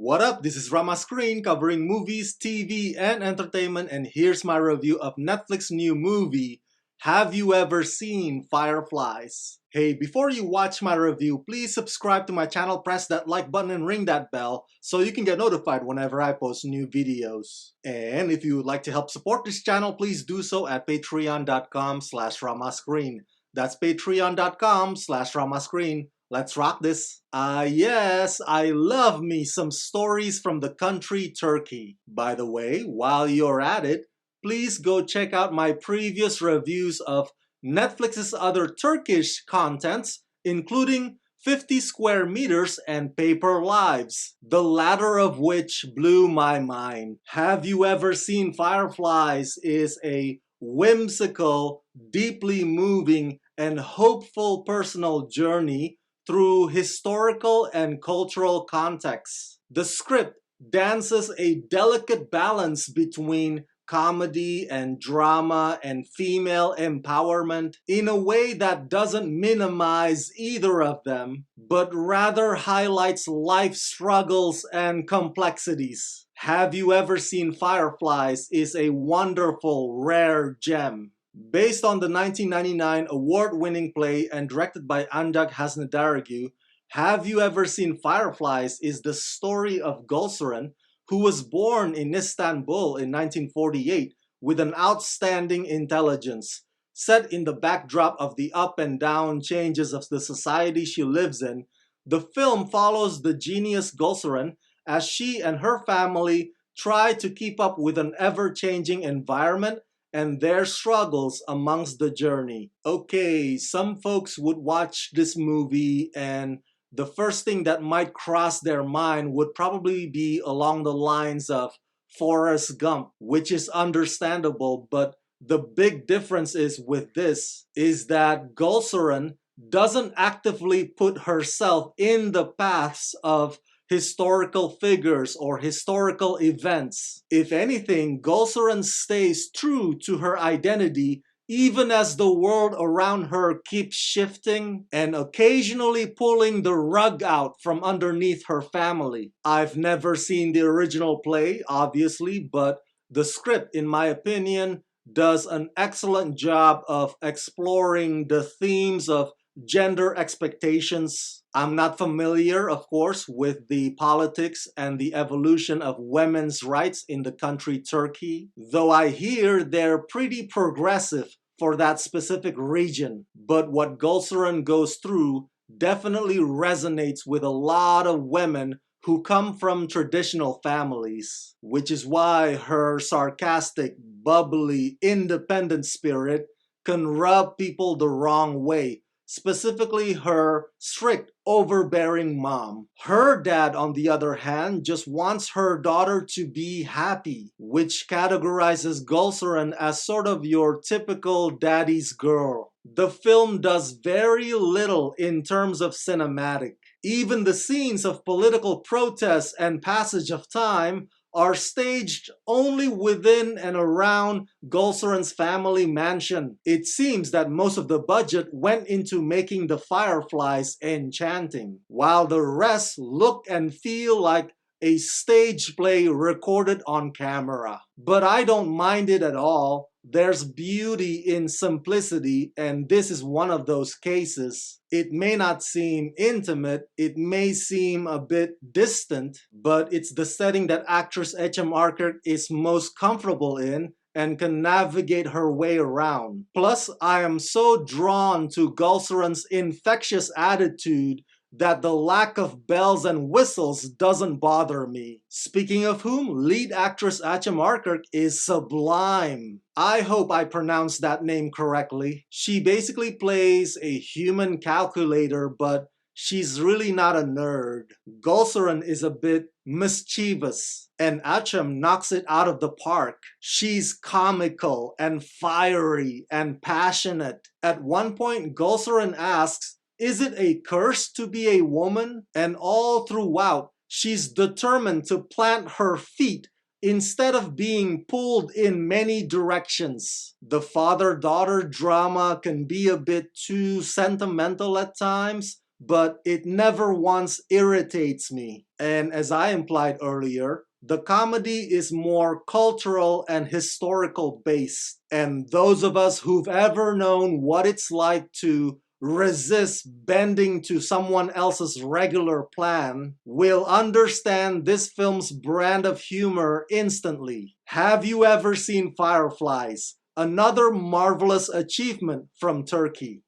What up? This is Rama Screen covering movies, TV, and entertainment, and here's my review of Netflix's new movie, Have You Ever Seen Fireflies? Hey, before you watch my review, please subscribe to my channel, press that like button, and ring that bell so you can get notified whenever I post new videos. And if you would like to help support this channel, please do so at patreon.com/ramascreen. That's patreon.com/ramascreen. Let's rock this. Yes, I love me some stories from the country Turkey. By the way, while you're at it, please go check out my previous reviews of Netflix's other Turkish contents, including 50 Square Meters and Paper Lives, the latter of which blew my mind. Have You Ever Seen Fireflies is a whimsical, deeply moving, and hopeful personal journey through historical and cultural contexts. The script dances a delicate balance between comedy and drama and female empowerment in a way that doesn't minimize either of them, but rather highlights life struggles and complexities. Have You Ever Seen Fireflies is a wonderful, rare gem. Based on the 1999 award-winning play and directed by Andak Hasnedaragu, Have You Ever Seen Fireflies is the story of Gülseren, who was born in Istanbul in 1948 with an outstanding intelligence. Set in the backdrop of the up and down changes of the society she lives in, the film follows the genius Gülseren as she and her family try to keep up with an ever-changing environment and their struggles amongst the journey. Okay, some folks would watch this movie and the first thing that might cross their mind would probably be along the lines of Forrest Gump, which is understandable, but the big difference is with this is that Gülseren doesn't actively put herself in the paths of historical figures or historical events. If anything, Gülseren stays true to her identity even as the world around her keeps shifting and occasionally pulling the rug out from underneath her family. I've never seen the original play, obviously, but the script, in my opinion, does an excellent job of exploring the themes of gender expectations. I'm not familiar, of course, with the politics and the evolution of women's rights in the country Turkey, though I hear they're pretty progressive for that specific region. But what Gülseren goes through definitely resonates with a lot of women who come from traditional families, which is why her sarcastic, bubbly, independent spirit can rub people the wrong way. Specifically her strict, overbearing mom. Her dad, on the other hand, just wants her daughter to be happy, which categorizes Gülseren as sort of your typical daddy's girl. The film does very little in terms of cinematic. Even the scenes of political protest and passage of time are staged only within and around Gülseren's family mansion. It seems that most of the budget went into making the fireflies enchanting, while the rest look and feel like a stage play recorded on camera. But I don't mind it at all. There's beauty in simplicity, and this is one of those cases. It may not seem intimate, it may seem a bit distant, but it's the setting that actress Ecem Arkert is most comfortable in and can navigate her way around. Plus, I am so drawn to Gülseren's infectious attitude that the lack of bells and whistles doesn't bother me. Speaking of whom, lead actress Ecem Arkert is sublime. I hope I pronounced that name correctly. She basically plays a human calculator, but she's really not a nerd. Gülseren is a bit mischievous, and Ecem knocks it out of the park. She's comical and fiery and passionate. At one point, Gülseren asks, "Is it a curse to be a woman?" And all throughout, she's determined to plant her feet instead of being pulled in many directions. The father-daughter drama can be a bit too sentimental at times, but it never once irritates me. And as I implied earlier, the comedy is more cultural and historical based. And those of us who've ever known what it's like to resist bending to someone else's regular plan will understand this film's brand of humor instantly. Have you ever seen Fireflies? Another marvelous achievement from Turkey.